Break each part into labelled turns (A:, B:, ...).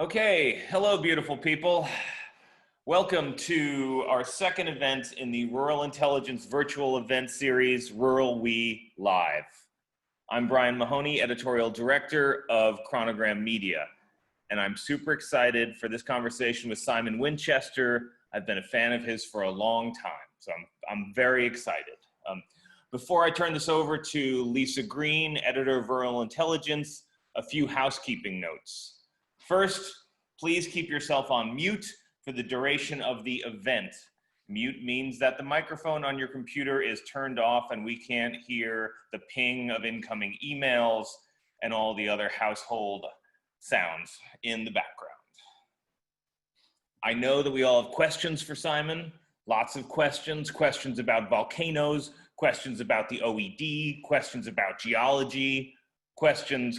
A: Okay, hello beautiful people. Welcome to our second event in the Rural Intelligence virtual event series, Rural We Live. I'm Brian Mahoney, Editorial Director of Chronogram Media, and I'm super excited for this conversation with Simon Winchester. I've been a fan of his for a long time, so I'm very excited. Before I turn this over to Lisa Green, Editor of Rural Intelligence, a few housekeeping notes. First, please keep yourself on mute for the duration of the event. Mute means that the microphone on your computer is turned off and we can't hear the ping of incoming emails and all the other household sounds in the background. I know that we all have questions for Simon, lots of questions about volcanoes, questions about the OED, questions about geology, questions.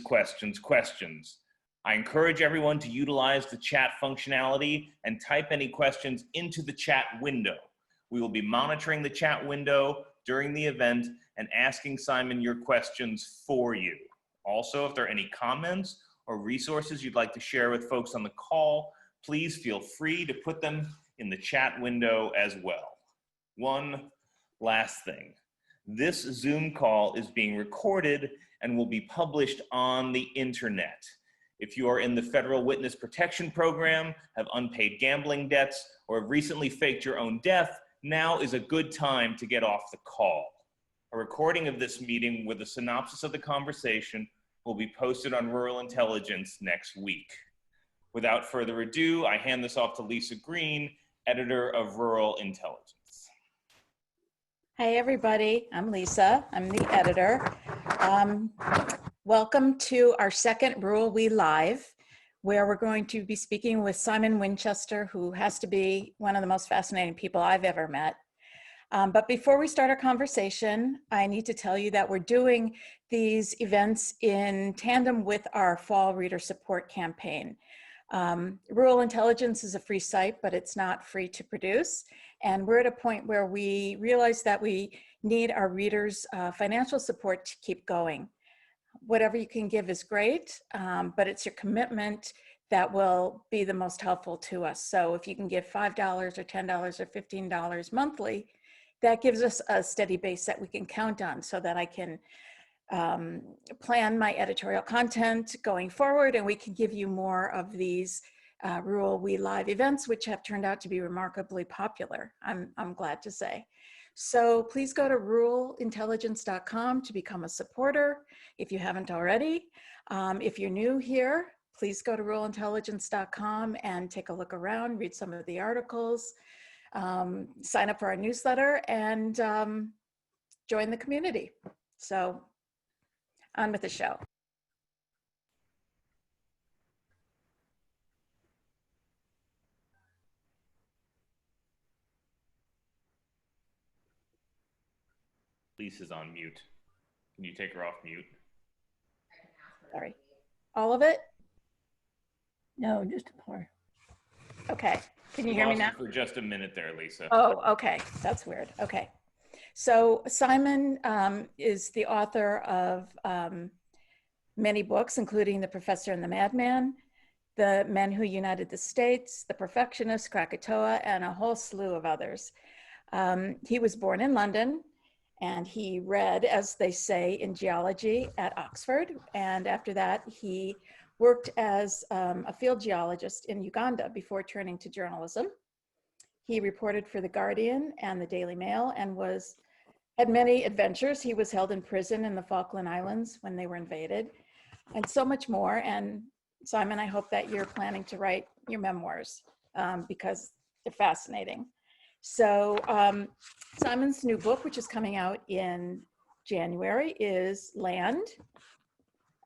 A: I encourage everyone to utilize the chat functionality and type any questions into the chat window. We will be monitoring the chat window during the event and asking Simon your questions for you. Also, if there are any comments or resources you'd like to share with folks on the call, please feel free to put them in the chat window as well. One last thing. This Zoom call is being recorded and will be published on the internet. If you are in the Federal Witness Protection Program, have unpaid gambling debts, or have recently faked your own death, now is a good time to get off the call. A recording of this meeting with a synopsis of the conversation will be posted on Rural Intelligence next week. Without further ado, I hand this off to Lisa Green, Editor of Rural Intelligence.
B: Hey everybody, I'm Lisa, I'm the editor. Welcome to our second Rural We Live, where we're going to be speaking with Simon Winchester, who has to be one of the most fascinating people I've ever met. But before we start our conversation, I need to tell you that we're doing these events in tandem with our fall reader support campaign. Rural Intelligence is a free site, but it's not free to produce. And we're at a point where we realize that we need our readers' financial support to keep going. Whatever you can give is great, but it's your commitment that will be the most helpful to us. So if you can give $5 or $10 or $15 monthly, that gives us a steady base that we can count on so that I can plan my editorial content going forward, and we can give you more of these Rural We Live events, which have turned out to be remarkably popular, I'm glad to say. So please go to ruralintelligence.com to become a supporter if you haven't already. If you're new here, please go to ruralintelligence.com and take a look around, read some of the articles, sign up for our newsletter, and join the community. So on with the show.
A: Lisa's on mute. Can you take her off mute?
B: Sorry. All of it?
C: No, just a part.
B: Okay. Can you hear me now?
A: For just a minute there, Lisa.
B: Oh, okay. That's weird. Okay. So Simon is the author of many books, including The Professor and the Madman, The Men Who United the States, The Perfectionist, Krakatoa, and a whole slew of others. He was born in London, and he read, as they say, in geology at Oxford. And after that, he worked as a field geologist in Uganda before turning to journalism. He reported for The Guardian and the Daily Mail and had many adventures. He was held in prison in the Falkland Islands when they were invaded, and so much more. And Simon, I hope that you're planning to write your memoirs because they're fascinating. So Simon's new book, which is coming out in January, is Land,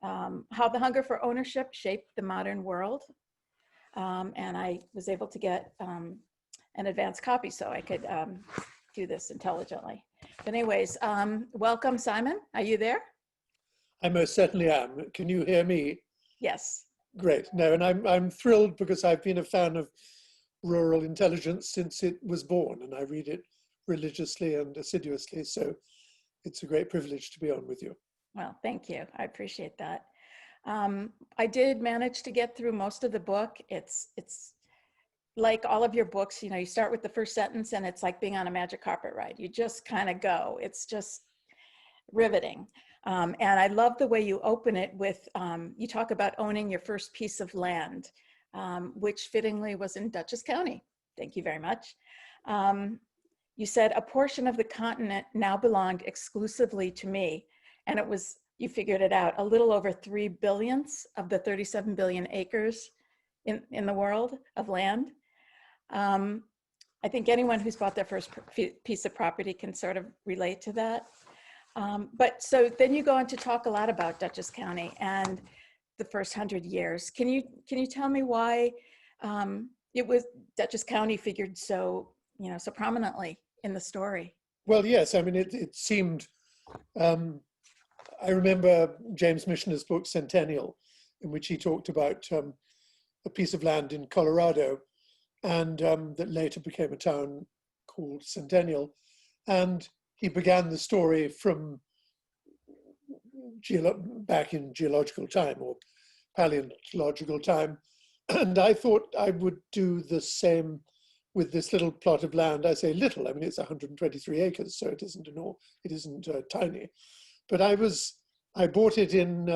B: How the Hunger for Ownership Shaped the Modern World. And I was able to get an advance copy so I could do this intelligently. But anyways, welcome, Simon. Are you there?
D: I most certainly am. Can you hear me?
B: Yes.
D: Great. No, and I'm thrilled because I've been a fan of Rural Intelligence since it was born, and I read it religiously and assiduously. So it's a great privilege to be on with you.
B: Well, thank you. I appreciate that. I did manage to get through most of the book. It's like all of your books, you know, you start with the first sentence and it's like being on a magic carpet ride. You just kind of go. It's just riveting. And I love the way you open it with, you talk about owning your first piece of land, which fittingly was in Dutchess County. Thank you very much. You said a portion of the continent now belonged exclusively to me. And it was, you figured it out, a little over 3 billionths of the 37 billion acres in the world of land. I think anyone who's bought their first piece of property can sort of relate to that. But so then you go on to talk a lot about Dutchess County and the first 100 years. Can you tell me why it was Dutchess County figured so, you know, so prominently in the story?
D: Well, yes, I mean, it seemed, I remember James Michener's book Centennial, in which he talked about a piece of land in Colorado, and that later became a town called Centennial. And he began the story from back in geological time or paleontological time. And I thought I would do the same with this little plot of land. I say little, I mean, it's 123 acres, so it isn't tiny. But I bought it in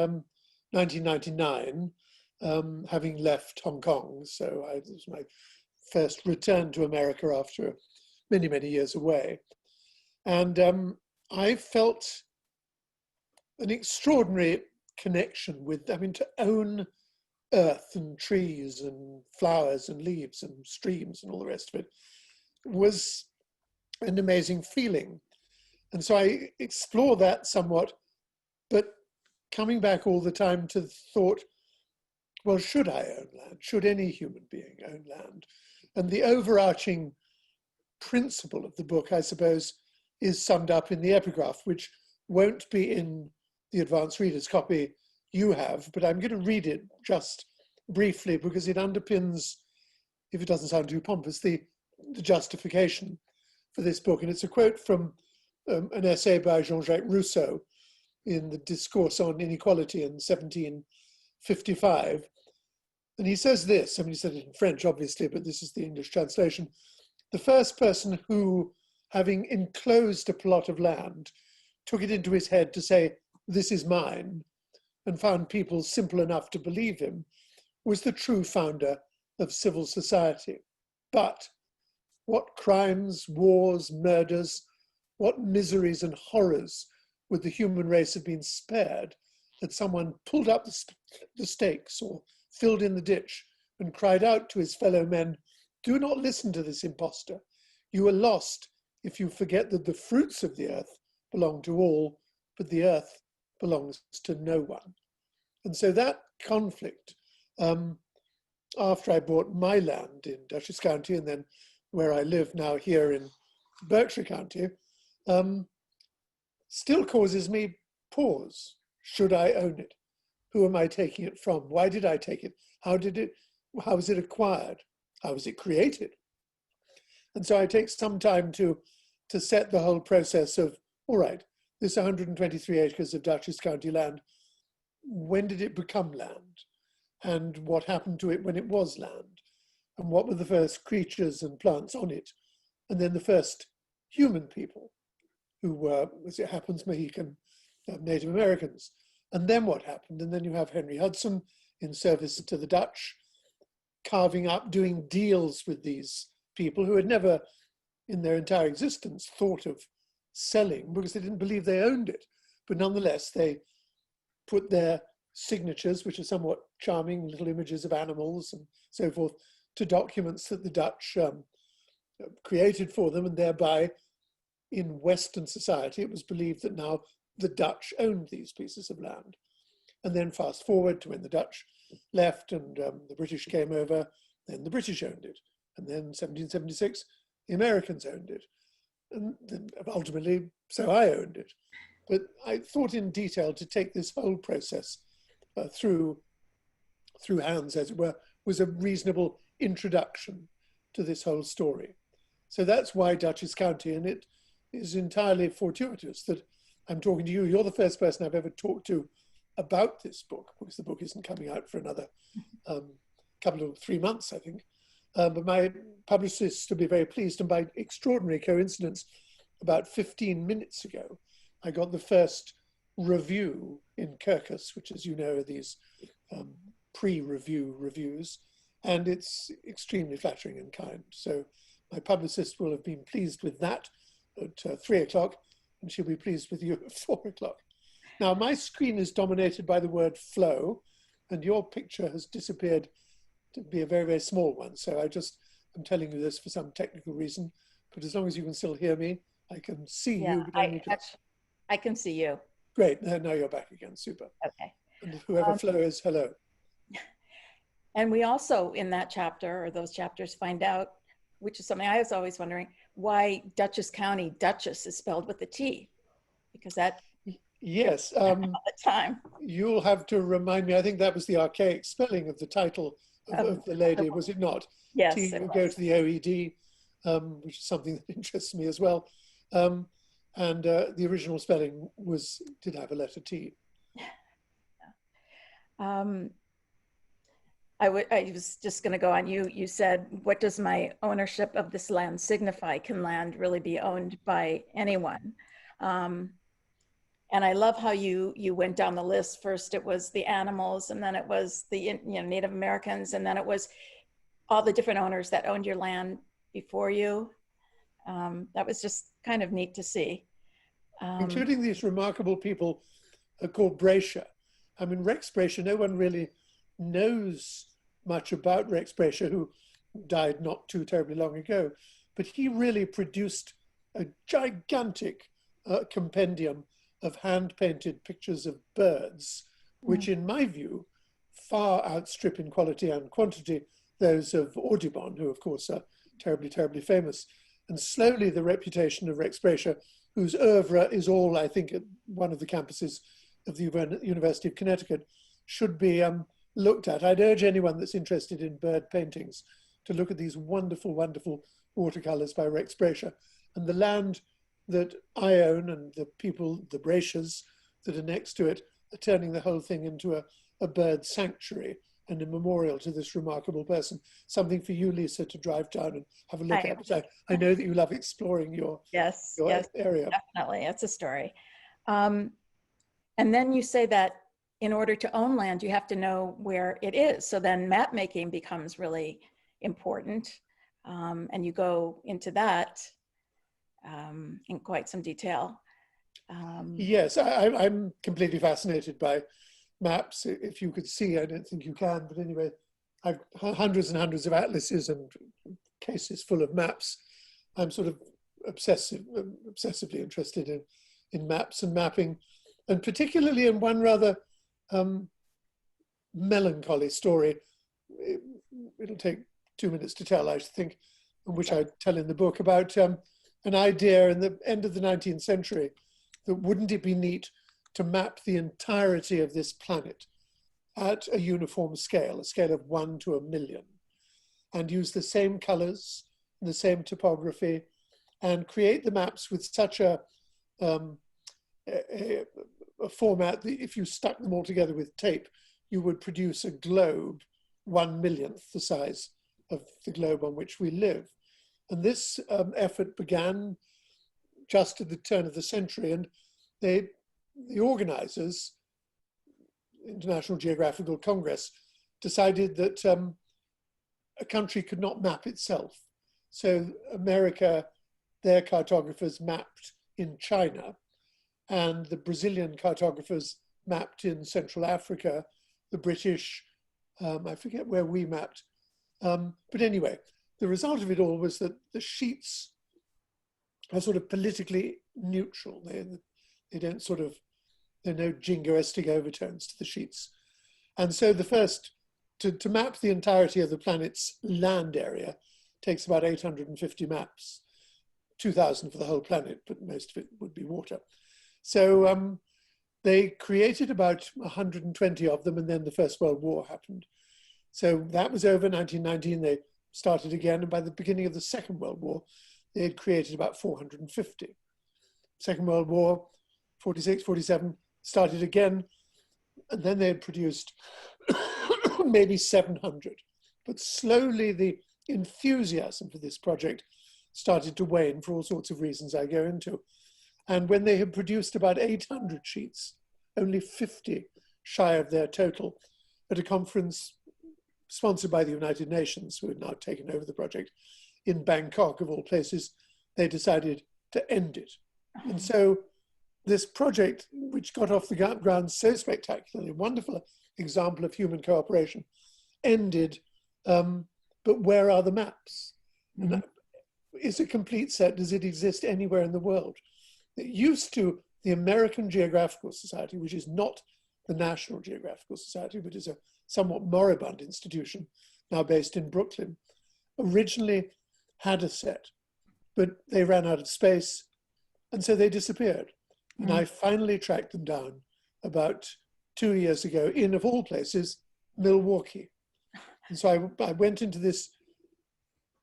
D: 1999, having left Hong Kong. So it was my first return to America after many, many years away. And I felt an extraordinary connection with, I mean, to own earth and trees and flowers and leaves and streams and all the rest of it was an amazing feeling. And so I explore that somewhat, but coming back all the time to the thought, well, should I own land? Should any human being own land? And the overarching principle of the book, I suppose, is summed up in the epigraph, which won't be in the advanced reader's copy you have, but I'm going to read it just briefly because it underpins, if it doesn't sound too pompous, the justification for this book. And it's a quote from an essay by Jean-Jacques Rousseau in the Discourse on Inequality in 1755. And he says this, I mean, he said it in French, obviously, but this is the English translation. The first person who, having enclosed a plot of land, took it into his head to say, this is mine, and found people simple enough to believe him, was the true founder of civil society. But what crimes, wars, murders, what miseries and horrors would the human race have been spared had someone pulled up the stakes or filled in the ditch and cried out to his fellow men, do not listen to this impostor. You are lost if you forget that the fruits of the earth belong to all, but the earth belongs to no one. And so that conflict, after I bought my land in Dutchess County and then where I live now here in Berkshire County, still causes me pause. Should I own it? Who am I taking it from? Why did I take it? How was it acquired? How was it created? And so I take some time to set the whole process of, all right, this 123 acres of Dutchess County land, when did it become land? And what happened to it when it was land? And what were the first creatures and plants on it? And then the first human people who were, as it happens, Mohican Native Americans. And then what happened? And then you have Henry Hudson in service to the Dutch, carving up, doing deals with these people who had never in their entire existence thought of selling because they didn't believe they owned it. But nonetheless, they put their signatures, which are somewhat charming little images of animals and so forth, to documents that the Dutch created for them, and thereby in Western society, it was believed that now the Dutch owned these pieces of land. And then fast forward to when the Dutch left and the British came over, then the British owned it. And then 1776, the Americans owned it. And then ultimately, so I owned it. But I thought in detail to take this whole process through hands, as it were, was a reasonable introduction to this whole story. So that's why Dutchess County, and it is entirely fortuitous that I'm talking to you. You're the first person I've ever talked to about this book, because the book isn't coming out for another couple of 3 months, I think. But my publicist will be very pleased, and by extraordinary coincidence, about 15 minutes ago, I got the first review in Kirkus, which, as you know, are these pre-review reviews, and it's extremely flattering and kind. So my publicist will have been pleased with that at 3 o'clock, and she'll be pleased with you at 4 o'clock. Now, my screen is dominated by the word flow, and your picture has disappeared to be a very, very small one. So I'm telling you this for some technical reason, but as long as you can still hear me, I can see you. But
B: I can see you.
D: Great, now you're back again, super.
B: Okay.
D: And whoever flow is, hello.
B: And we also, in that chapter, or those chapters, find out, which is something I was always wondering, why Dutchess County, Dutchess is spelled with a T, because that,
D: yes,
B: at the time.
D: you'll have to remind me. I think that was the archaic spelling of the title of the lady, was it not?
B: Yes,
D: T
B: it
D: would
B: was.
D: go to the OED, which is something that interests me as well. And the original spelling did have a letter T.
B: I was just going to go on. You said, what does my ownership of this land signify? Can land really be owned by anyone? And I love how you went down the list. First, it was the animals, and then it was the Native Americans, and then it was all the different owners that owned your land before you. That was just kind of neat to see.
D: Including these remarkable people called Braysher. I mean, Rex Braysher, no one really knows much about Rex Braysher, who died not too terribly long ago, but he really produced a gigantic compendium of hand-painted pictures of birds, which in my view, far outstrip in quality and quantity those of Audubon, who of course are terribly, terribly famous. And slowly the reputation of Rex Braysher, whose oeuvre is all, I think, at one of the campuses of the University of Connecticut, should be looked at. I'd urge anyone that's interested in bird paintings to look at these wonderful, wonderful watercolors by Rex Braysher. And the land that I own and the people, the Brayshers that are next to it, are turning the whole thing into a bird sanctuary and a memorial to this remarkable person. Something for you, Lisa, to drive down and have a look at. Because I know that you love exploring your area.
B: Definitely, that's a story. And then you say that in order to own land, you have to know where it is. So then map making becomes really important. And you go into that in quite some detail.
D: Yes, I'm completely fascinated by maps. If you could see, I don't think you can, but anyway, I've hundreds and hundreds of atlases and cases full of maps. I'm sort of obsessively interested in maps and mapping, and particularly in one rather melancholy story. It'll take 2 minutes to tell, I think, which I tell in the book, about an idea in the end of the 19th century that wouldn't it be neat to map the entirety of this planet at a uniform scale, a scale of 1 to 1,000,000, and use the same colors, the same topography, and create the maps with such a format that if you stuck them all together with tape, you would produce a globe 1/1,000,000th the size of the globe on which we live. And this effort began just at the turn of the century, and the organizers, International Geographical Congress, decided that a country could not map itself. So America, their cartographers mapped in China, and the Brazilian cartographers mapped in Central Africa, the British, I forget where we mapped. But anyway, the result of it all was that the sheets are sort of politically neutral. They don't sort of, there are no jingoistic overtones to the sheets. And so the first, to map the entirety of the planet's land area takes about 850 maps, 2,000 for the whole planet, but most of it would be water. So they created about 120 of them, and then the First World War happened. So that was over 1919, they started again, and by the beginning of the Second World War, they had created about 450. Second World War, 46, 47, started again. And then they had produced maybe 700. But slowly the enthusiasm for this project started to wane for all sorts of reasons I go into. And when they had produced about 800 sheets, only 50 shy of their total, at a conference sponsored by the United Nations, who had now taken over the project, in Bangkok, of all places, they decided to end it. And so this project, which got off the ground so spectacularly, wonderful example of human cooperation, ended, but where are the maps? And is a complete set, does it exist anywhere in the world? It used to, the American Geographical Society, which is not the National Geographical Society, but is a somewhat moribund institution, now based in Brooklyn, originally had a set, but they ran out of space, and so they disappeared. And I finally tracked them down about 2 years ago in, of all places, Milwaukee. And so I went into this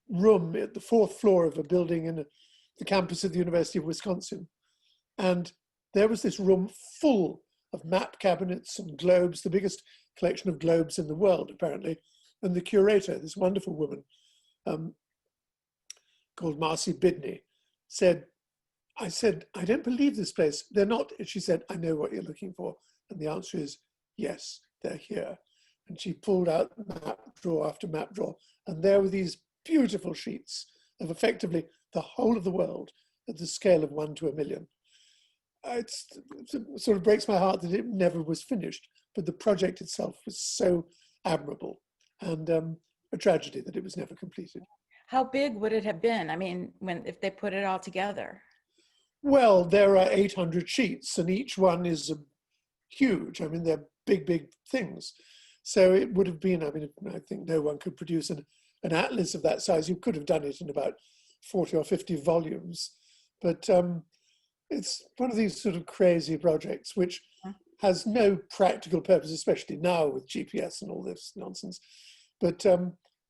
D: room at the 4th floor of a building in the campus of the University of Wisconsin. And there was this room full of map cabinets and globes, the biggest collection of globes in the world, apparently. And the curator, this wonderful woman called Marcy Bidney, I said, I don't believe this place. They're not, she said, I know what you're looking for. And the answer is, yes, they're here. And she pulled out map drawer after map drawer. And there were these beautiful sheets of effectively the whole of the world at the scale of 1 to a million. It sort of breaks my heart that it never was finished, but the project itself was so admirable, and a tragedy that it was never completed.
B: How big would it have been? I mean, if they put it all together?
D: Well, there are 800 sheets, and each one is huge. I mean, they're big, big things. So it would have been, I mean, I think no one could produce an atlas of that size. You could have done it in about 40 or 50 volumes. But it's one of these sort of crazy projects which has no practical purpose, especially now with GPS and all this nonsense. But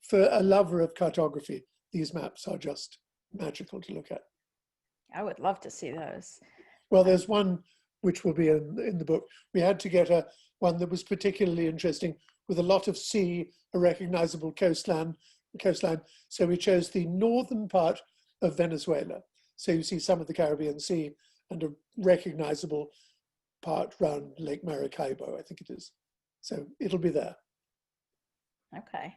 D: for a lover of cartography, these maps are just magical to look at.
B: I would love to see those.
D: Well, there's one which will be in the book. We had to get one that was particularly interesting with a lot of sea, a recognizable coastline. So we chose the northern part of Venezuela. So you see some of the Caribbean Sea and a recognizable part around Lake Maracaibo, I think it is. So it'll be there.
B: Okay.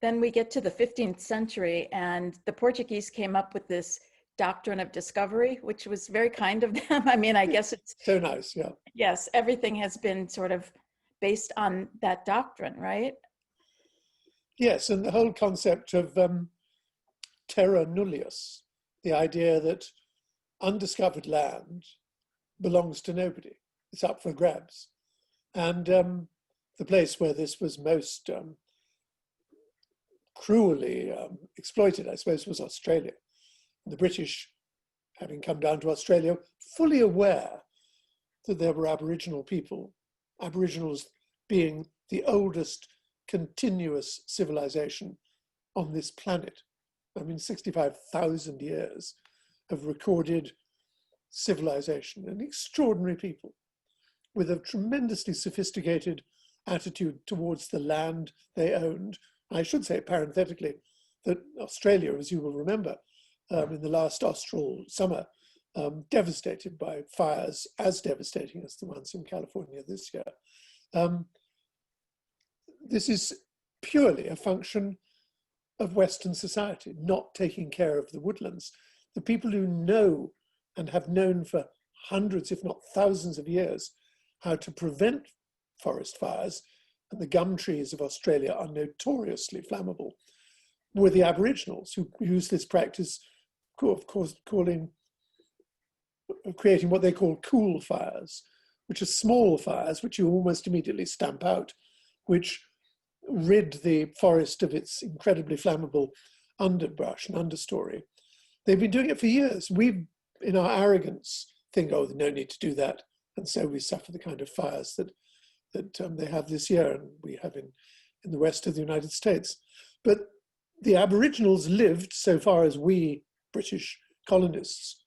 B: Then we get to the 15th century, and the Portuguese came up with this doctrine of discovery, which was very kind of them. I mean, I guess it's
D: so nice, yeah.
B: Yes, everything has been sort of based on that doctrine, right?
D: Yes, and the whole concept of terra nullius, the idea that undiscovered land belongs to nobody. It's up for grabs. And the place where this was most cruelly exploited, I suppose, was Australia. And the British, having come down to Australia, fully aware that there were Aboriginal people, Aboriginals being the oldest continuous civilization on this planet. I mean, 65,000 years of recorded civilization, and extraordinary people with a tremendously sophisticated attitude towards the land they owned. I should say parenthetically that Australia, as you will remember, in the last austral summer, devastated by fires as devastating as the ones in California this year. This is purely a function of Western society, not taking care of the woodlands. The people who know and have known for hundreds, if not thousands of years, how to prevent forest fires, and the gum trees of Australia are notoriously flammable, were the Aboriginals who used this practice of course creating what they call cool fires, which are small fires which you almost immediately stamp out, which rid the forest of its incredibly flammable underbrush and understory. They've been doing it for years. We, in our arrogance, think, oh, no need to do that. And so we suffer the kind of fires that they have this year and we have in the west of the United States. But the Aboriginals lived, so far as we British colonists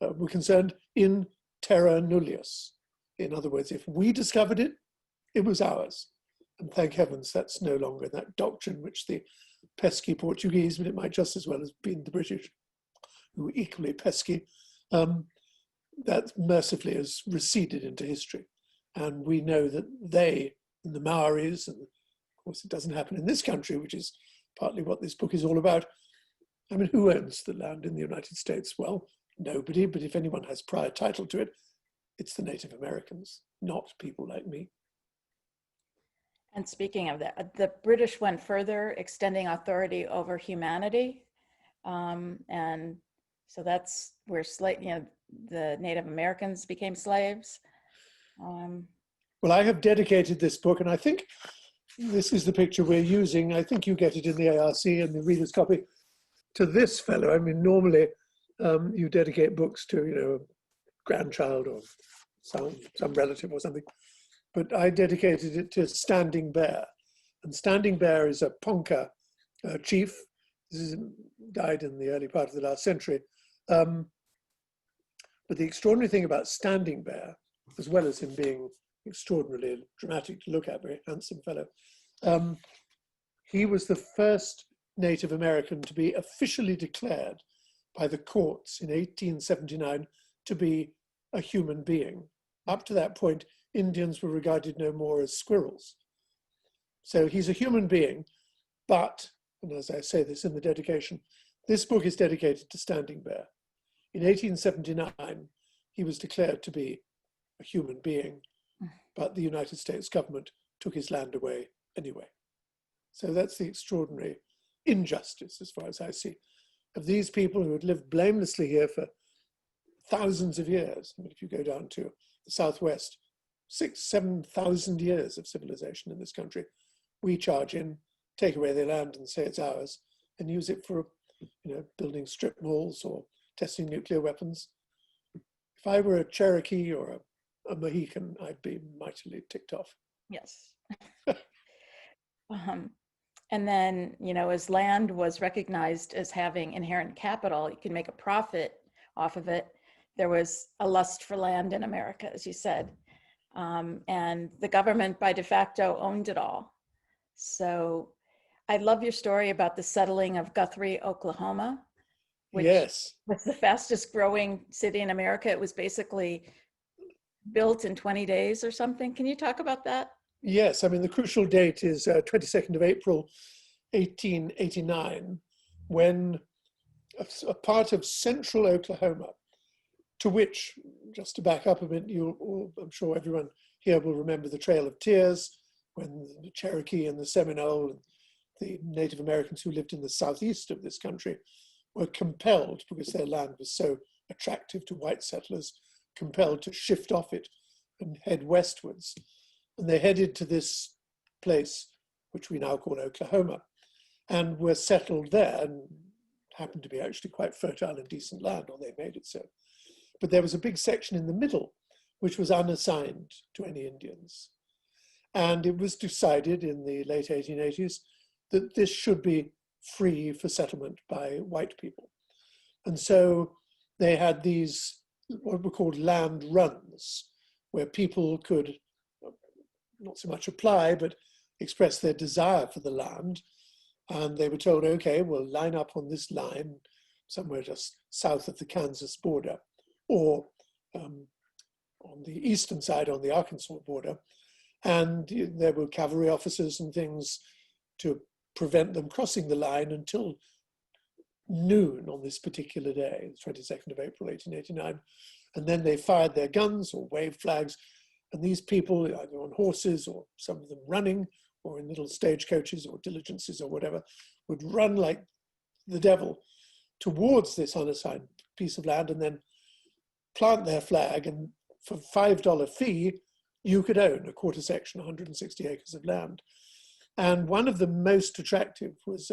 D: were concerned, in terra nullius. In other words, if we discovered it, it was ours. And thank heavens that's no longer that doctrine which the pesky Portuguese, but it might just as well have been the British, who were equally pesky, that mercifully has receded into history. And we know that they, and the Maoris, and of course it doesn't happen in this country, which is partly what this book is all about. I mean, who owns the land in the United States? Well, nobody, but if anyone has prior title to it, it's the Native Americans, not people like me.
B: And speaking of that, the British went further, extending authority over humanity. And so that's where the Native Americans became slaves.
D: Well, I have dedicated this book, and I think this is the picture we're using. I think you get it in the ARC and the reader's copy, to this fellow. I mean, normally you dedicate books to, a grandchild or some relative or something. But I dedicated it to Standing Bear. And Standing Bear is a Ponca chief. Died in the early part of the last century. But the extraordinary thing about Standing Bear, as well as him being extraordinarily dramatic to look at, very handsome fellow, he was the first Native American to be officially declared by the courts in 1879 to be a human being. Up to that point, Indians were regarded no more as squirrels. So he's a human being, but, and as I say this in the dedication, this book is dedicated to Standing Bear. In 1879, he was declared to be a human being, but the United States government took his land away anyway. So that's the extraordinary injustice, as far as I see, of these people who had lived blamelessly here for thousands of years. I mean, if you go down to the Southwest, 6,000-7,000 years of civilization in this country, we charge in, take away their land and say it's ours, and use it for, building strip malls or testing nuclear weapons. If I were a Cherokee or a Mohican, I'd be mightily ticked off.
B: Yes. And then, as land was recognized as having inherent capital, you can make a profit off of it. There was a lust for land in America, as you said. And the government by de facto owned it all. So I love your story about the settling of Guthrie, Oklahoma, which
D: Yes.
B: was the fastest growing city in America. It was basically built in 20 days or something. Can you talk about that?
D: Yes, I mean, the crucial date is 22nd of April, 1889, when a part of central Oklahoma, to which, just to back up a bit, I'm sure everyone here will remember the Trail of Tears, when the Cherokee and the Seminole, and the Native Americans who lived in the southeast of this country, were compelled, because their land was so attractive to white settlers, compelled to shift off it and head westwards. And they headed to this place, which we now call Oklahoma, and were settled there, and happened to be actually quite fertile and decent land, or they made it so. But there was a big section in the middle, which was unassigned to any Indians. And it was decided in the late 1880s that this should be free for settlement by white people. And so they had these, what were called land runs, where people could not so much apply, but express their desire for the land. And they were told, okay, we'll line up on this line somewhere just south of the Kansas border, or on the eastern side on the Arkansas border. And there were cavalry officers and things to prevent them crossing the line until noon on this particular day, the 22nd of April, 1889. And then they fired their guns or waved flags. And these people, either on horses or some of them running, or in little stagecoaches or diligences or whatever, would run like the devil towards this unassigned piece of land and then plant their flag. And for $5 fee, you could own a quarter section, 160 acres of land. And one of the most attractive was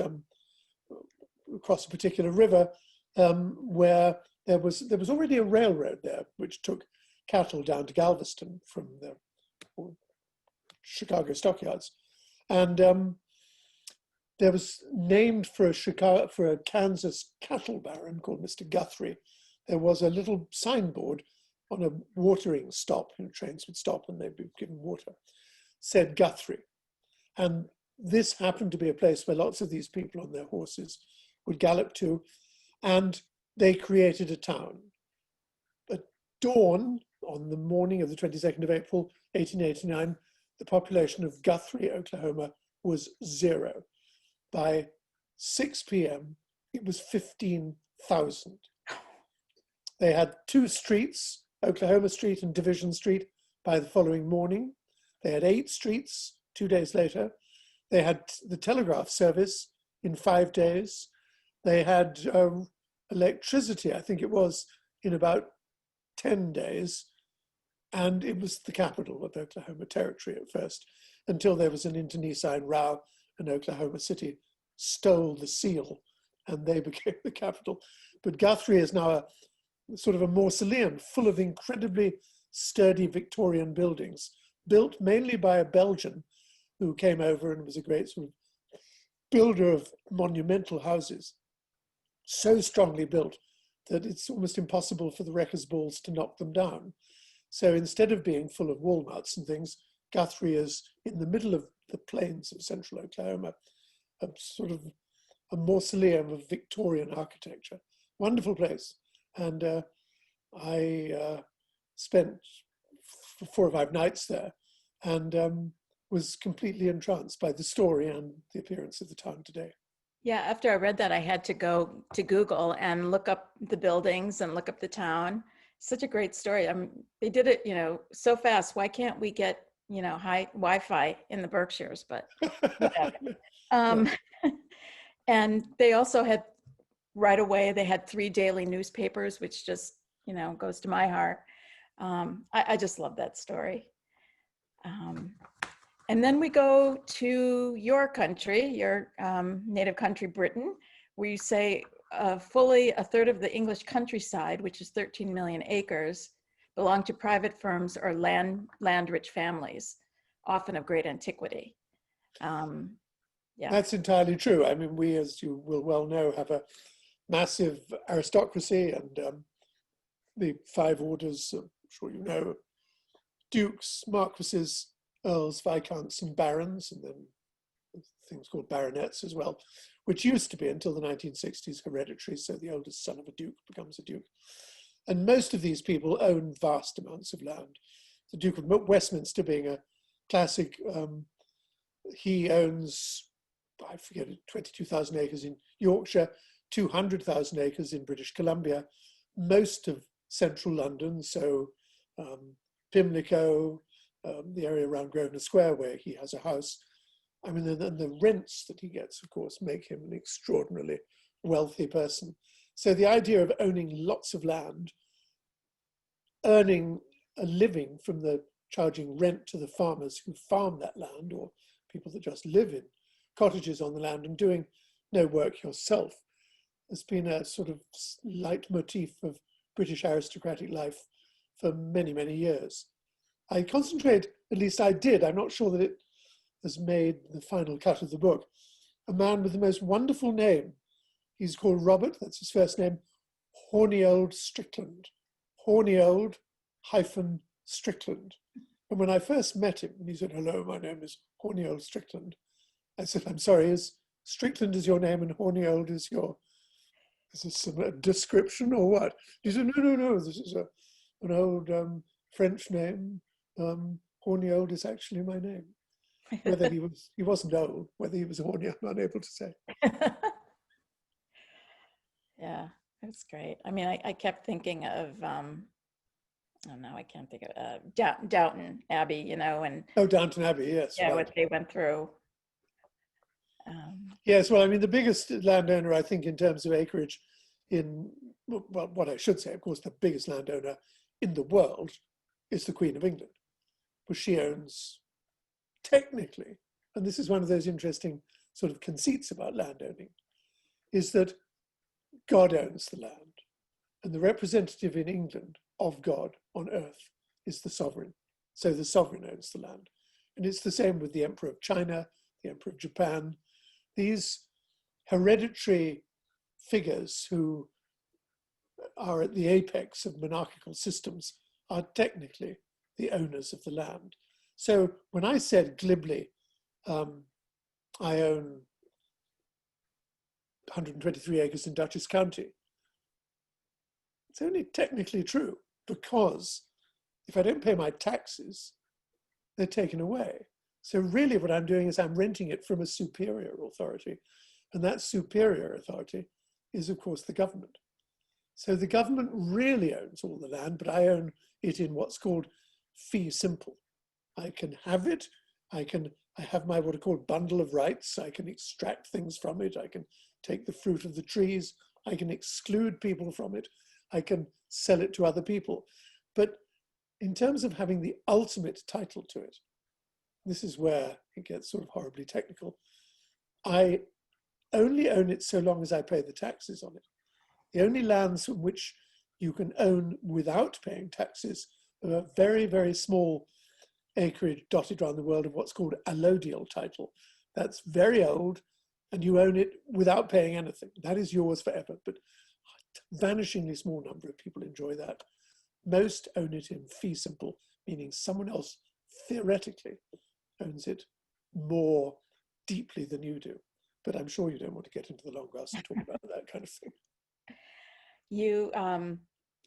D: across a particular river where there was already a railroad there, which took cattle down to Galveston from the Chicago stockyards. And there was named for a Kansas cattle baron called Mr. Guthrie. There was a little signboard on a watering stop, trains would stop and they'd be given water, said Guthrie. And this happened to be a place where lots of these people on their horses would gallop to, and they created a town. At dawn, on the morning of the 22nd of April, 1889, the population of Guthrie, Oklahoma was 0. By 6 p.m., it was 15,000. They had 2 streets, Oklahoma Street and Division Street, by the following morning. They had 8 streets 2 days later. They had the telegraph service in 5 days. They had electricity, I think it was, in about 10 days. And it was the capital of Oklahoma Territory at first, until there was an internecine row and Oklahoma City stole the seal and they became the capital. But Guthrie is now a sort of a mausoleum full of incredibly sturdy Victorian buildings, built mainly by a Belgian who came over and was a great sort of builder of monumental houses, so strongly built that it's almost impossible for the wreckers' balls to knock them down. So instead of being full of walnuts and things, Guthrie is in the middle of the plains of central Oklahoma, a sort of a mausoleum of Victorian architecture. Wonderful place. And I spent 4 or 5 nights there and was completely entranced by the story and the appearance of the town today.
B: Yeah, after I read that, I had to go to Google and look up the buildings and look up the town. Such a great story. They did it, so fast. Why can't we get, high Wi-Fi in the Berkshires? But whatever. And they also had, right away, they had 3 daily newspapers, which just, goes to my heart. I just love that story. And then we go to your country, your native country, Britain, where you say fully a third of the English countryside, which is 13 million acres, belong to private firms or land-rich families, often of great antiquity. Yeah.
D: That's entirely true. I mean, we, as you will well know, have a massive aristocracy, and the 5 orders, I'm sure you know, dukes, marquises, earls, viscounts, and barons, and then things called baronets as well, which used to be, until the 1960s, hereditary, so the oldest son of a duke becomes a duke. And most of these people own vast amounts of land. The Duke of Westminster being a classic, he owns, I forget it, 22,000 acres in Yorkshire, 200,000 acres in British Columbia, most of central London, so Pimlico, the area around Grosvenor Square where he has a house. I mean, and the rents that he gets, of course, make him an extraordinarily wealthy person. So the idea of owning lots of land, earning a living from the charging rent to the farmers who farm that land, or people that just live in cottages on the land and doing no work yourself, has been a sort of leitmotif of British aristocratic life for many, many years. I concentrate, at least I did, I'm not sure that it has made the final cut of the book, a man with the most wonderful name. He's called Robert, that's his first name, Horniold Strickland. Horniold - Strickland. And when I first met him, and he said, "Hello, my name is Horniold Strickland," I said, "I'm sorry, is Strickland is your name and Horniold is this a description or what?" He said, no, this is an old French name. Horniold is actually my name. Whether he wasn't old, whether he was horny, I'm unable to say.
B: Yeah, that's great. I mean, I kept thinking of, oh no, I can't think of Downton Abbey, and
D: Downton Abbey, yes.
B: yeah,
D: right.
B: what they went through.
D: Yes, well, I mean, the biggest landowner, I think, in terms of acreage well, what I should say, of course, the biggest landowner in the world is the Queen of England, but she owns, technically, and this is one of those interesting sort of conceits about landowning, is that God owns the land, and the representative in England of God on earth is the sovereign. So the sovereign owns the land. And it's the same with the Emperor of China, the Emperor of Japan. These hereditary figures who are at the apex of monarchical systems are technically the owners of the land. So when I said glibly, I own 123 acres in Dutchess County, it's only technically true, because if I don't pay my taxes, they're taken away. So really what I'm doing is I'm renting it from a superior authority. And that superior authority is, of course, the government. So the government really owns all the land, but I own it in what's called fee simple. I can have it. I have my what are called bundle of rights. I can extract things from it. I can take the fruit of the trees. I can exclude people from it. I can sell it to other people. But in terms of having the ultimate title to it, this is where it gets sort of horribly technical. I only own it so long as I pay the taxes on it. The only lands from which you can own without paying taxes are a very, very small acreage dotted around the world of what's called allodial title. That's very old, and you own it without paying anything. That is yours forever, but a vanishingly small number of people enjoy that. Most own it in fee simple, meaning someone else theoretically owns it more deeply than you do. But I'm sure you don't want to get into the long grass and talk about that kind of thing.
B: You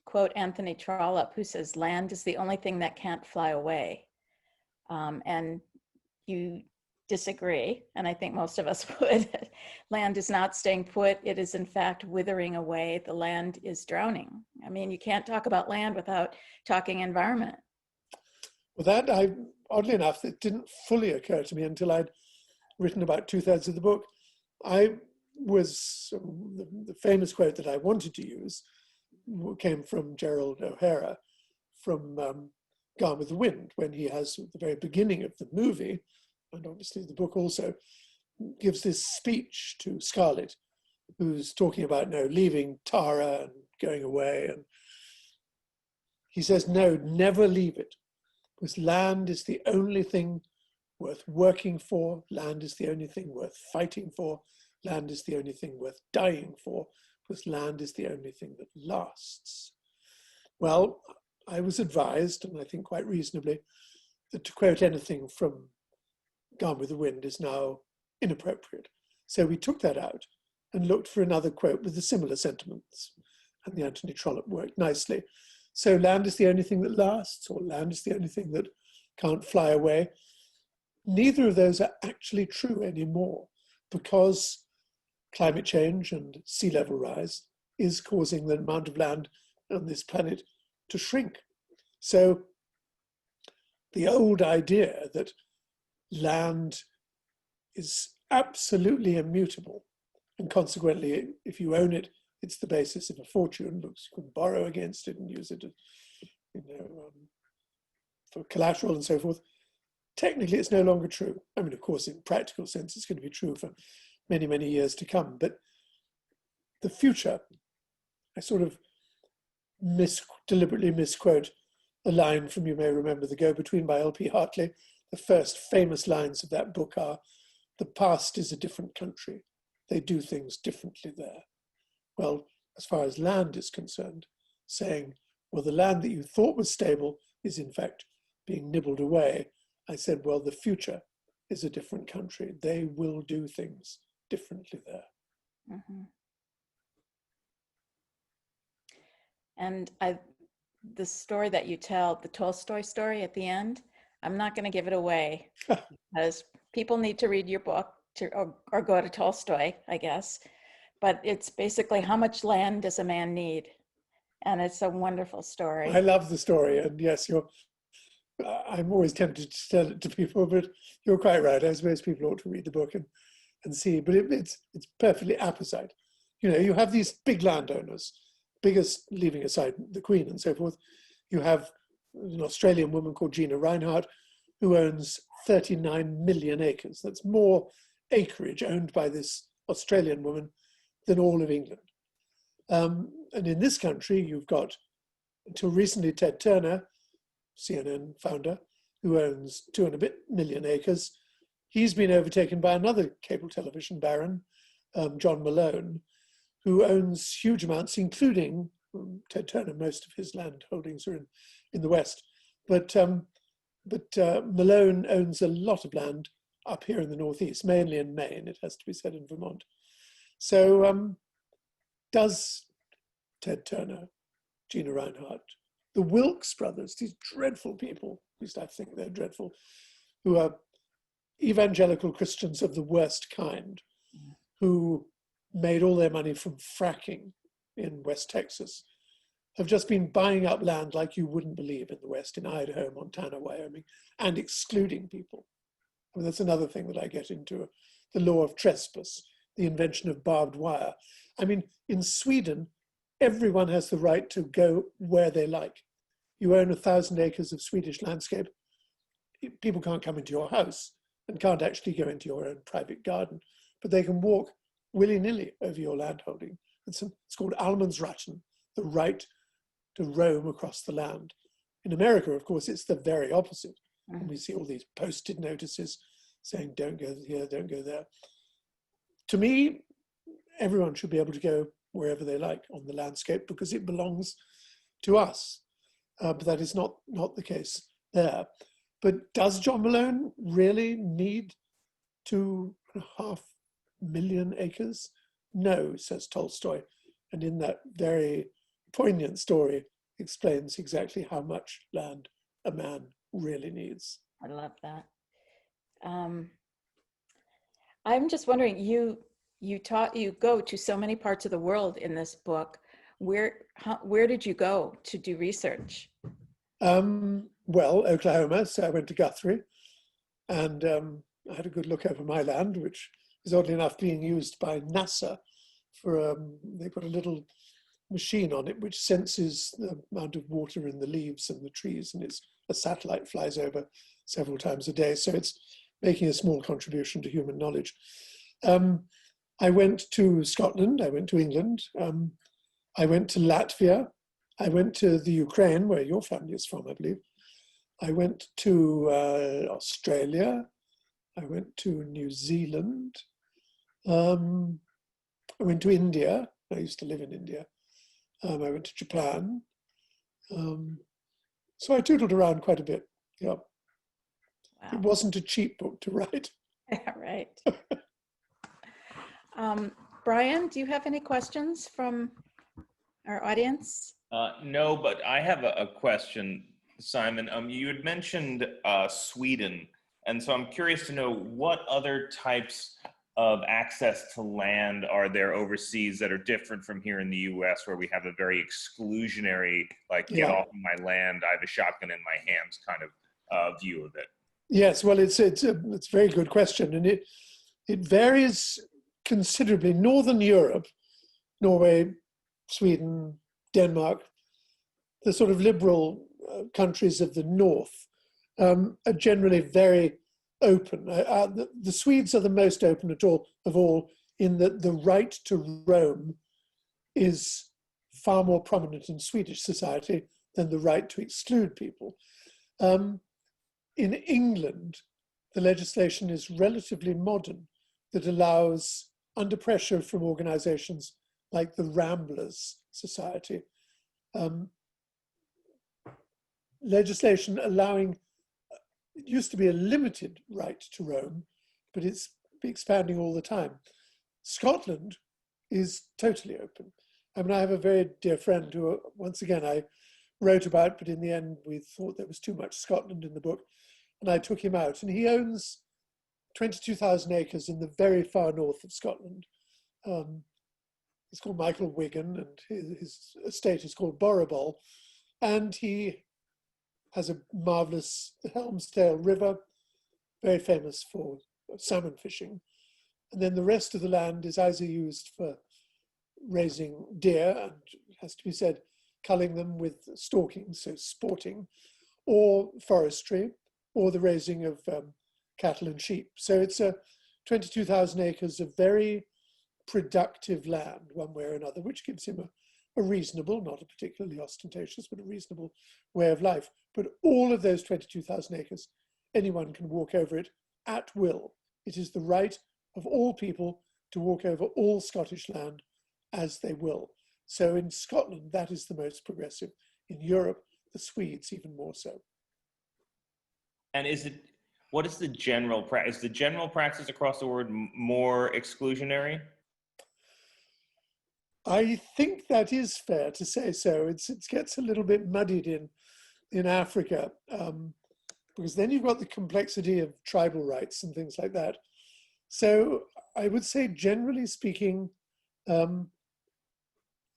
B: quote Anthony Trollope, who says, land is the only thing that can't fly away. And you disagree, and I think most of us would. Land is not staying put. It is, in fact, withering away. The land is drowning. I mean, you can't talk about land without talking environment.
D: Well, that, oddly enough, it didn't fully occur to me until I'd written about 2/3 of the book. The famous quote that I wanted to use came from Gerald O'Hara from Gone with the Wind, when he has, at the very beginning of the movie, and obviously the book also, gives this speech to Scarlett, who's talking about leaving Tara and going away. And he says, no, never leave it, because land is the only thing worth working for. Land is the only thing worth fighting for. Land is the only thing worth dying for, because land is the only thing that lasts. Well, I was advised, and I think quite reasonably, that to quote anything from Gone with the Wind is now inappropriate. So we took that out and looked for another quote with the similar sentiments. And the Anthony Trollope worked nicely. So land is the only thing that lasts, or land is the only thing that can't fly away. Neither of those are actually true anymore, because climate change and sea level rise is causing the amount of land on this planet to shrink. So the old idea that land is absolutely immutable, and consequently, if you own it, it's the basis of a fortune, because you can borrow against it and use it, for collateral and so forth. Technically, it's no longer true. I mean, of course, in practical sense, it's going to be true for many, many years to come. But the future, I sort of deliberately misquote a line from, you may remember, The Go-Between by L.P. Hartley. The first famous lines of that book are, the past is a different country. They do things differently there. Well, as far as land is concerned, saying, well, the land that you thought was stable is in fact being nibbled away. I said, well, the future is a different country. They will do things differently there.
B: Mm-hmm. And the story that you tell, the Tolstoy story at the end, I'm not going to give it away because people need to read your book or go to Tolstoy, I guess. But it's basically, how much land does a man need? And it's a wonderful story.
D: I love the story. And yes, I'm always tempted to tell it to people, but you're quite right. I suppose people ought to read the book and see, but it's perfectly apposite. You have these big landowners, biggest, leaving aside the Queen and so forth. You have an Australian woman called Gina Reinhardt, who owns 39 million acres. That's more acreage owned by this Australian woman than all of England. And in this country, you've got, until recently, Ted Turner, CNN founder, who owns 2 and a bit million acres. He's been overtaken by another cable television baron, John Malone, who owns huge amounts, including Ted Turner. Most of his land holdings are in the West. But Malone owns a lot of land up here in the Northeast, mainly in Maine, it has to be said, in Vermont. So does Ted Turner, Gina Reinhardt, the Wilkes brothers, these dreadful people, at least I think they're dreadful, who are evangelical Christians of the worst kind, who made all their money from fracking in West Texas, have just been buying up land like you wouldn't believe in the West, in Idaho, Montana, Wyoming, and excluding people. I mean, that's another thing that I get into, the law of trespass, the invention of barbed wire. I mean, in Sweden, everyone has the right to go where they like. You own 1,000 acres of Swedish landscape. People can't come into your house and can't actually go into your own private garden, but they can walk willy-nilly over your landholding. It's called Allemansrätten, the right to roam across the land. In America, of course, it's the very opposite. And we see all these posted notices saying, don't go here, don't go there. To me, everyone should be able to go wherever they like on the landscape because it belongs to us. But that is not the case there. But does John Malone really need 2.5 million acres? No, says Tolstoy. And in that very poignant story, explains exactly how much land a man really needs.
B: I love that. I'm just wondering, you go to so many parts of the world in this book. Where did you go to do research?
D: Well, Oklahoma. So I went to Guthrie, and I had a good look over my land, which is oddly enough being used by NASA for. They put a little machine on it which senses the amount of water in the leaves and the trees, and a satellite flies over several times a day. So it's making a small contribution to human knowledge. I went to Scotland, I went to England, I went to Latvia, I went to the Ukraine, where your family is from, I believe. I went to Australia, I went to New Zealand, I went to India, I used to live in India. I went to Japan. So I tootled around quite a bit, yeah.
B: Wow.
D: It wasn't a cheap book to write.
B: Right. Brian, do you have any questions from our audience?
A: No, but I have a question, Simon. You had mentioned Sweden, and so I'm curious to know what other types of access to land are there overseas that are different from here in the U.S., where we have a very exclusionary, like, get off of my land, I have a shotgun in my hands kind of view of it?
D: Yes, well, it's a very good question, and it varies considerably. Northern Europe, Norway, Sweden, Denmark, the sort of liberal countries of the north are generally very open. The Swedes are the most open of all, in that the right to roam is far more prominent in Swedish society than the right to exclude people. In England, the legislation is relatively modern, that allows, under pressure from organizations like the Ramblers Society, legislation allowing, it used to be a limited right to roam, but it's expanding all the time. Scotland is totally open. I mean, I have a very dear friend who, once again, I wrote about, but in the end, we thought there was too much Scotland in the book, and I took him out. And he owns 22,000 acres in the very far north of Scotland. He's called Michael Wigan, and his estate is called Borrowball. And he has a marvelous Helmsdale River, very famous for salmon fishing. And then the rest of the land is either used for raising deer, and it has to be said, culling them with stalking, so sporting, or forestry, or the raising of cattle and sheep. So it's 22,000 acres of very productive land, one way or another, which gives him a reasonable, not a particularly ostentatious, but a reasonable way of life. But all of those 22,000 acres, anyone can walk over it at will. It is the right of all people to walk over all Scottish land as they will. So in Scotland, that is the most progressive. In Europe, the Swedes even more so.
A: And what is the general practice? Is the general practice across the world more exclusionary?
D: I think that is fair to say so. It gets a little bit muddied in Africa, because then you've got the complexity of tribal rights and things like that. So I would say, generally speaking, in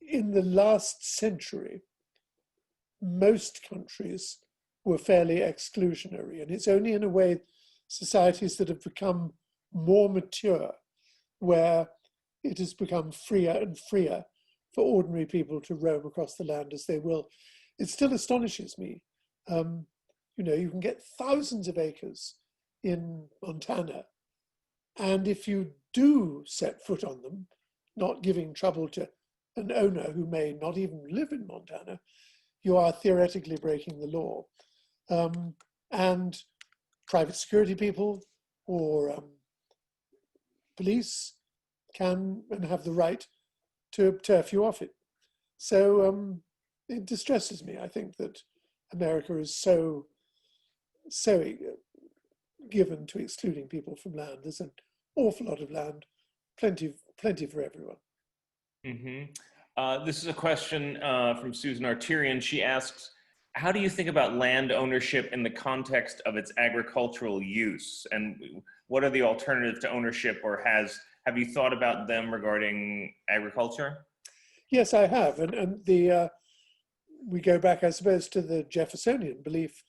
D: the last century, most countries were fairly exclusionary. And it's only in a way societies that have become more mature where it has become freer and freer for ordinary people to roam across the land as they will. It still astonishes me. You can get thousands of acres in Montana, and if you do set foot on them, not giving trouble to an owner who may not even live in Montana, you are theoretically breaking the law. And private security people or police can and have the right to turf you off it. So it distresses me. I think that America is so given to excluding people from land. There's an awful lot of land, plenty for everyone.
A: Mm-hmm. This is a question from Susan Arterian. She asks, how do you think about land ownership in the context of its agricultural use? And what are the alternatives to ownership, or have you thought about them regarding agriculture?
D: Yes, I have. And we go back, I suppose, to the Jeffersonian belief,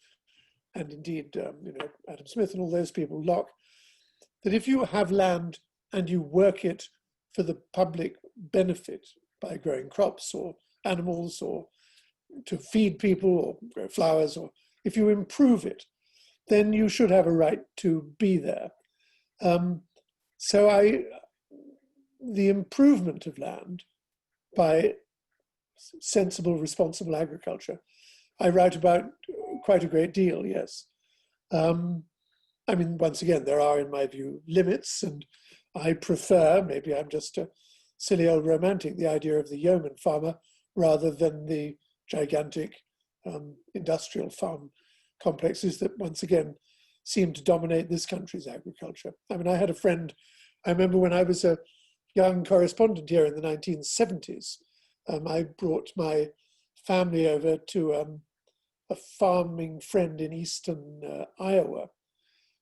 D: and indeed, Adam Smith and all those people, Locke, that if you have land and you work it for the public benefit by growing crops or animals or to feed people or grow flowers, or if you improve it, then you should have a right to be there. So the improvement of land by sensible, responsible agriculture, I write about quite a great deal, yes. Once again, there are, in my view, limits, and I prefer, maybe I'm just a silly old romantic, the idea of the yeoman farmer rather than the gigantic industrial farm complexes that, once again, seem to dominate this country's agriculture. I had a friend, I remember when I was a young correspondent here in the 1970s, I brought my family over to a farming friend in eastern Iowa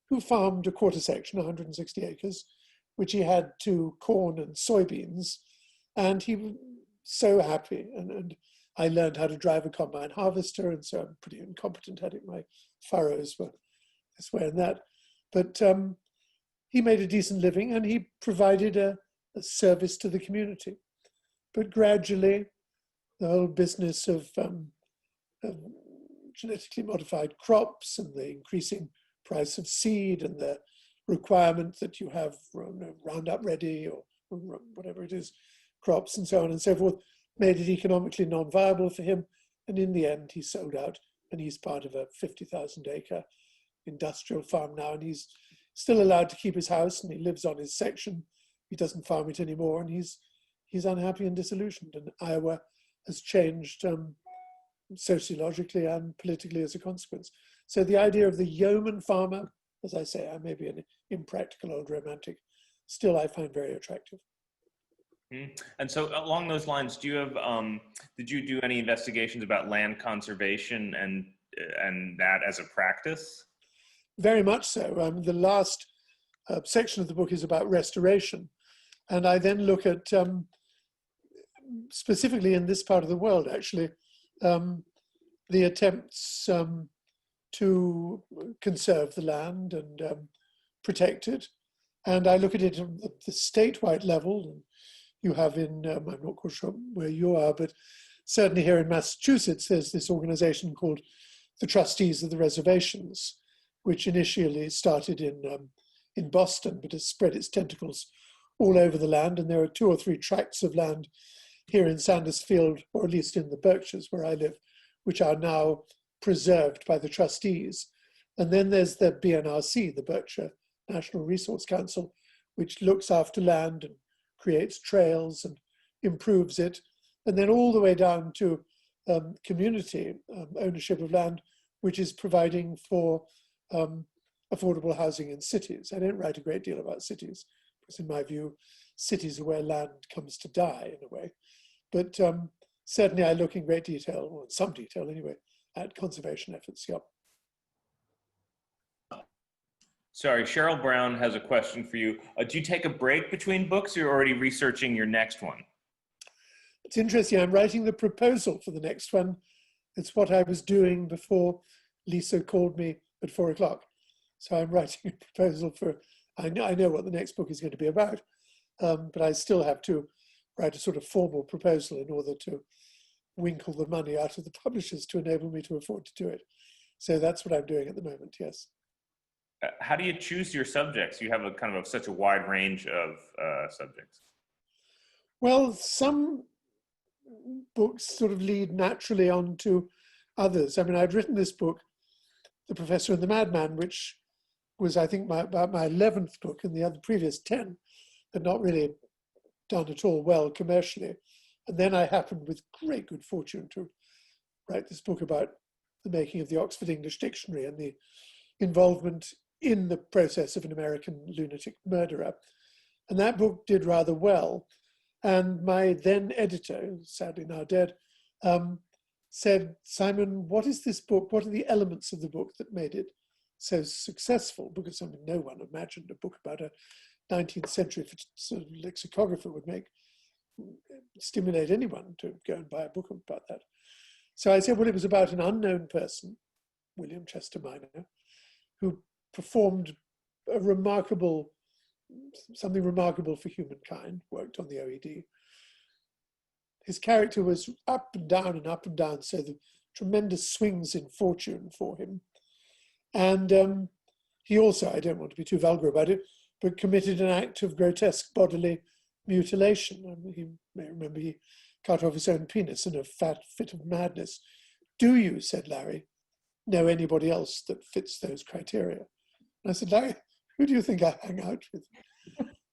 D: who farmed a quarter section, 160 acres, which he had to corn and soybeans. And he was so happy. And I learned how to drive a combine harvester, and so I'm pretty incompetent at it. My furrows were this way and that. But he made a decent living, and he provided a service to the community. But gradually, the whole business of genetically modified crops and the increasing price of seed and the requirement that you have Roundup Ready or whatever it is, crops and so on and so forth, made it economically non-viable for him. And in the end, he sold out, and he's part of a 50,000 acre industrial farm now, and he's still allowed to keep his house, and he lives on his section. He doesn't farm it anymore, and he's unhappy and disillusioned. And Iowa has changed sociologically and politically as a consequence. So the idea of the yeoman farmer, as I say, I may be an impractical old romantic, still I find very attractive.
A: And so along those lines, did you do any investigations about land conservation and that as a practice?
D: Very much so. The last section of the book is about restoration. And I then look at, specifically in this part of the world, actually, the attempts to conserve the land and protect it. And I look at it at the statewide level. And you have I'm not quite sure where you are, but certainly here in Massachusetts, there's this organization called the Trustees of the Reservations, which initially started in Boston, but has spread its tentacles all over the land. And there are 2 or 3 tracts of land here in Sandisfield, or at least in the Berkshires where I live, which are now preserved by the trustees. And then there's the BNRC, the Berkshire National Resource Council, which looks after land and creates trails and improves it. And then all the way down to community ownership of land, which is providing for affordable housing in cities. I don't write a great deal about cities, because in my view, cities are where land comes to die in a way. But certainly I look in great detail, or in some detail anyway, at conservation efforts, yeah.
A: Sorry, Cheryl Brown has a question for you. Do you take a break between books, or you're already researching your next one?
D: It's interesting, I'm writing the proposal for the next one. It's what I was doing before Lisa called me at 4 o'clock. So I'm writing a proposal for, I know what the next book is going to be about, but I still have to write a sort of formal proposal in order to winkle the money out of the publishers to enable me to afford to do it. So that's what I'm doing at the moment, yes.
A: How do you choose your subjects? You have a kind of such a wide range of subjects.
D: Well, some books sort of lead naturally on to others. I mean, I'd written this book, The Professor and the Madman, which was, I think, about my 11th book, and the other previous 10 had not really done at all well commercially. And then I happened, with great good fortune, to write this book about the making of the Oxford English Dictionary and the involvement in the process of an American lunatic murderer. And that book did rather well. And my then editor, sadly now dead, said, Simon, what is this book? What are the elements of the book that made it so successful? Because I mean, no one imagined a book about a 19th century sort of lexicographer would stimulate anyone to go and buy a book about that. So I said, well, it was about an unknown person, William Chester Minor, who performed something remarkable for humankind, worked on the OED. His character was up and down, so the tremendous swings in fortune for him. And he also, I don't want to be too vulgar about it, but committed an act of grotesque bodily mutilation. I mean, you may remember he cut off his own penis in a fat fit of madness. Do you, said Larry, know anybody else that fits those criteria? And I said, Larry, who do you think I hang out with?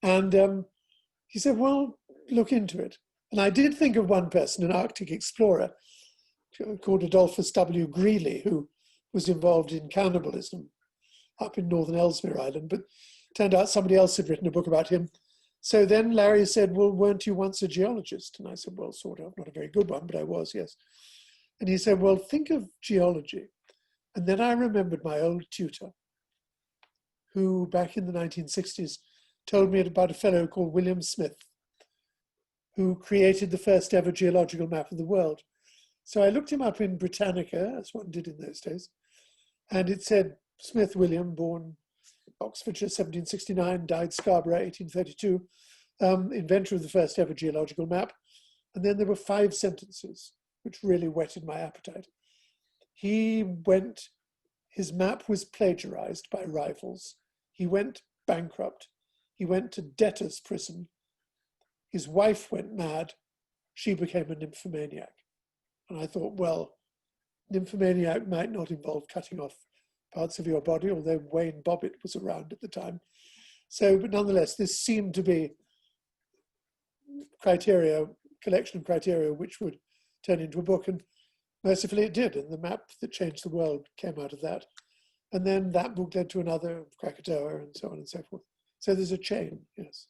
D: And he said, well, look into it. And I did think of one person, an Arctic explorer called Adolphus W. Greeley, who was involved in cannibalism up in northern Ellesmere Island, but turned out somebody else had written a book about him. So then Larry said, well, weren't you once a geologist? And I said, well, sort of, not a very good one, but I was, yes. And he said, well, think of geology. And then I remembered my old tutor, who back in the 1960s told me about a fellow called William Smith, who created the first ever geological map of the world. So I looked him up in Britannica, as one did in those days, and it said, Smith William, born Oxfordshire 1769, died Scarborough 1832, inventor of the first ever geological map. And then there were 5 sentences, which really whetted my appetite. His map was plagiarized by rivals. He went bankrupt. He went to debtor's prison. His wife went mad. She became a nymphomaniac. And I thought, well, nymphomaniac might not involve cutting off parts of your body, although Wayne Bobbitt was around at the time. So, but nonetheless, this seemed to be collection of criteria which would turn into a book, and mercifully it did, and the map that changed the world came out of that. And then that book led to another, Krakatoa, and so on and so forth. So there's a chain, yes.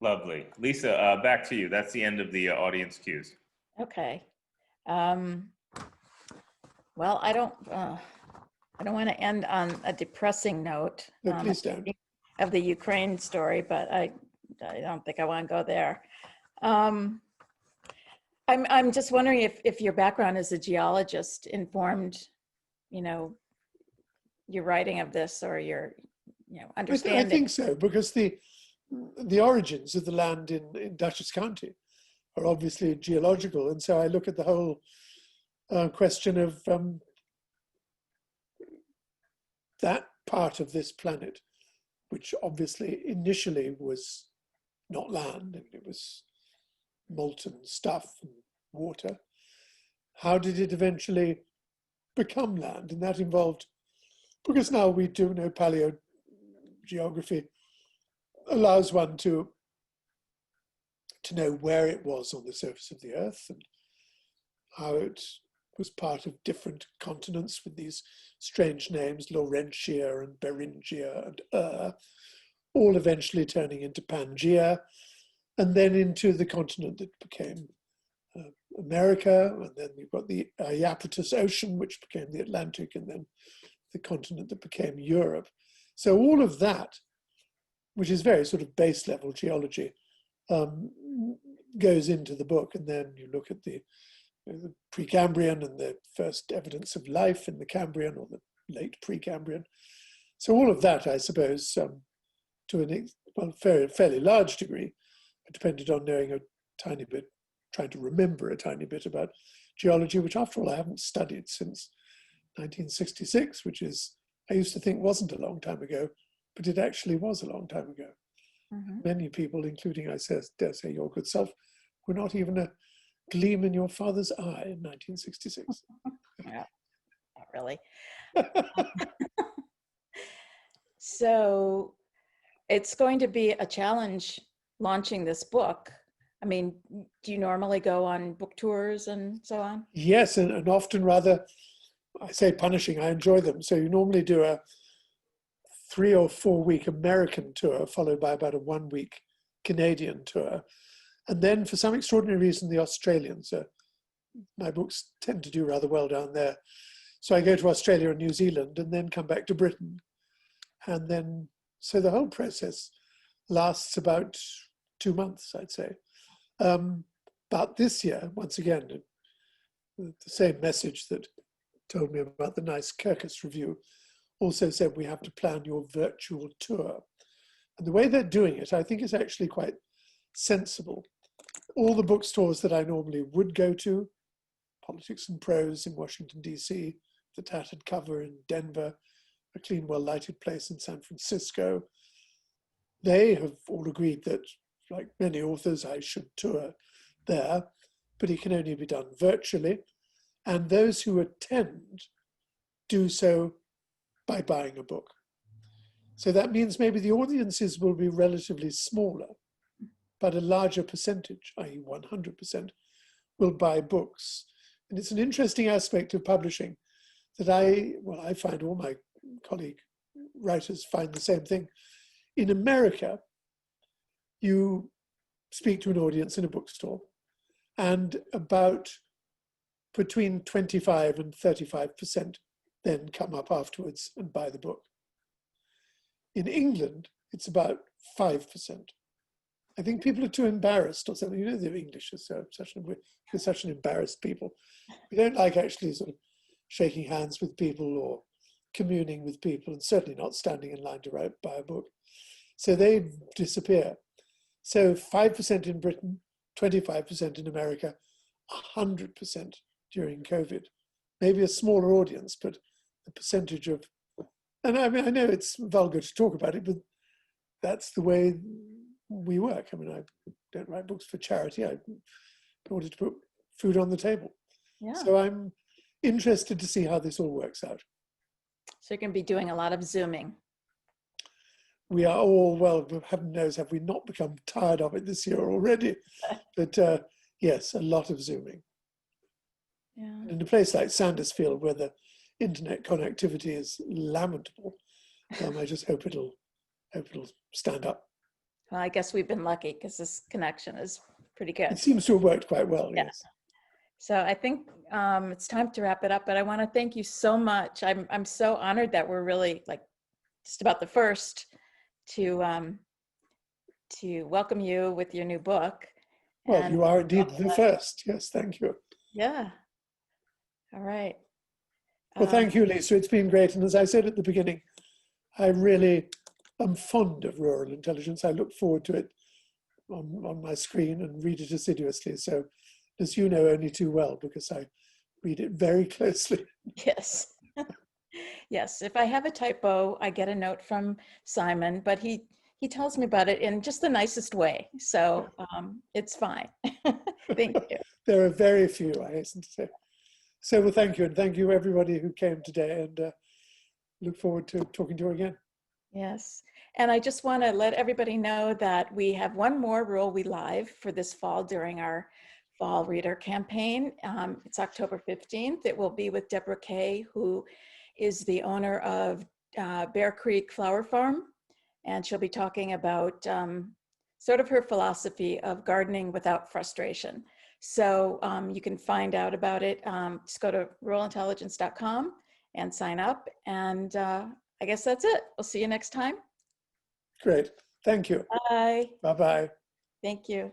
A: Lovely. Lisa, back to you. That's the end of the audience cues.
B: Okay. Well, I don't want to end on a depressing note.
D: No, please don't.
B: Of the Ukraine story, but I don't think I want to go there. I'm just wondering if your background as a geologist informed, your writing of this, or your, understanding.
D: I think so, because the origins of the land in Dutchess County are obviously geological, and so I look at the whole question of that part of this planet, which obviously initially was not land, and it was molten stuff and water. How did it eventually become land? And that involved, because now we do know paleogeography allows one to to know where it was on the surface of the earth and how it was part of different continents with these strange names, Laurentia and Beringia and all eventually turning into Pangaea, and then into the continent that became America, and then you've got the Iapetus Ocean, which became the Atlantic, and then the continent that became Europe. So all of that, which is very sort of base level geology, goes into the book. And then you look at the Precambrian and the first evidence of life in the Cambrian or the late Precambrian. So all of that, I suppose, to a fairly large degree, depended on knowing a tiny bit, trying to remember a tiny bit about geology, which after all I haven't studied since 1966, which is, I used to think wasn't a long time ago, but it actually was a long time ago.
B: Mm-hmm.
D: Many people, including I dare say your good self, were not even a gleam in your father's eye in 1966.
B: Yeah, not really. So it's going to be a challenge launching this book. I mean, do you normally go on book tours and so on?
D: Yes, and often rather, I say punishing, I enjoy them. So you normally do a 3 or 4 week American tour, followed by about a 1 week Canadian tour. And then for some extraordinary reason, the Australians, my books tend to do rather well down there. So I go to Australia and New Zealand and then come back to Britain. And then, so the whole process lasts about 2 months, I'd say. But this year, once again, the same message that told me about the nice Kirkus review also said we have to plan your virtual tour. And the way they're doing it, I think is actually quite sensible. All the bookstores that I normally would go to, Politics and Prose in Washington, D.C., The Tattered Cover in Denver, A Clean, Well-Lighted Place in San Francisco, they have all agreed that, like many authors, I should tour there, but it can only be done virtually. And those who attend do so by buying a book. So that means maybe the audiences will be relatively smaller, but a larger percentage, i.e. 100%, will buy books. And it's an interesting aspect of publishing that I find all my colleague writers find the same thing. In America, you speak to an audience in a bookstore, and about between 25 and 35% then come up afterwards and buy the book. In England, it's about 5%. I think people are too embarrassed or something. You know, the English is we're such an embarrassed people. We don't like actually sort of shaking hands with people or communing with people, and certainly not standing in line to buy a book. So they disappear. So 5% in Britain, 25% in America, 100% during COVID. Maybe a smaller audience, but the percentage of, and I mean, I know it's vulgar to talk about it, but that's the way we work. I mean, I don't write books for charity. I wanted to put food on the table.
B: Yeah.
D: So I'm interested to see how this all works out.
B: So you're going to be doing a lot of Zooming.
D: We are all, well, heaven knows, have we not become tired of it this year already? But yes, a lot of Zooming.
B: Yeah.
D: In a place like Sandisfield, where the internet connectivity is lamentable, I just hope it'll stand up.
B: Well, I guess we've been lucky because this connection is pretty good.
D: It seems to have worked quite well,
B: Yeah.
D: yes.
B: So I think it's time to wrap it up, but I want to thank you so much. I'm so honored that we're really like just about the first to welcome you with your new book.
D: Well,
B: And
D: you are indeed the first. Yes, thank you.
B: yeah. All right.
D: Well, thank you, Lisa. It's been great. And as I said at the beginning, I really am fond of rural intelligence. I look forward to it on my screen and read it assiduously. So, as you know only too well, because I read it very closely.
B: Yes. Yes. If I have a typo, I get a note from Simon, but he tells me about it in just the nicest way. So it's fine. Thank you.
D: There are very few, I hasten to say. So, well, thank you. And thank you, everybody who came today. And look forward to talking to you again.
B: Yes. And I just want to let everybody know that we have one more Rural We Live for this fall during our fall reader campaign. It's October 15th. It will be with Deborah Kay, who is the owner of Bear Creek Flower Farm. And she'll be talking about sort of her philosophy of gardening without frustration. So you can find out about it. Just go to ruralintelligence.com and sign up. And I guess that's it. We'll see you next time.
D: Great. Thank you.
B: Bye.
D: Bye-bye.
B: Thank you.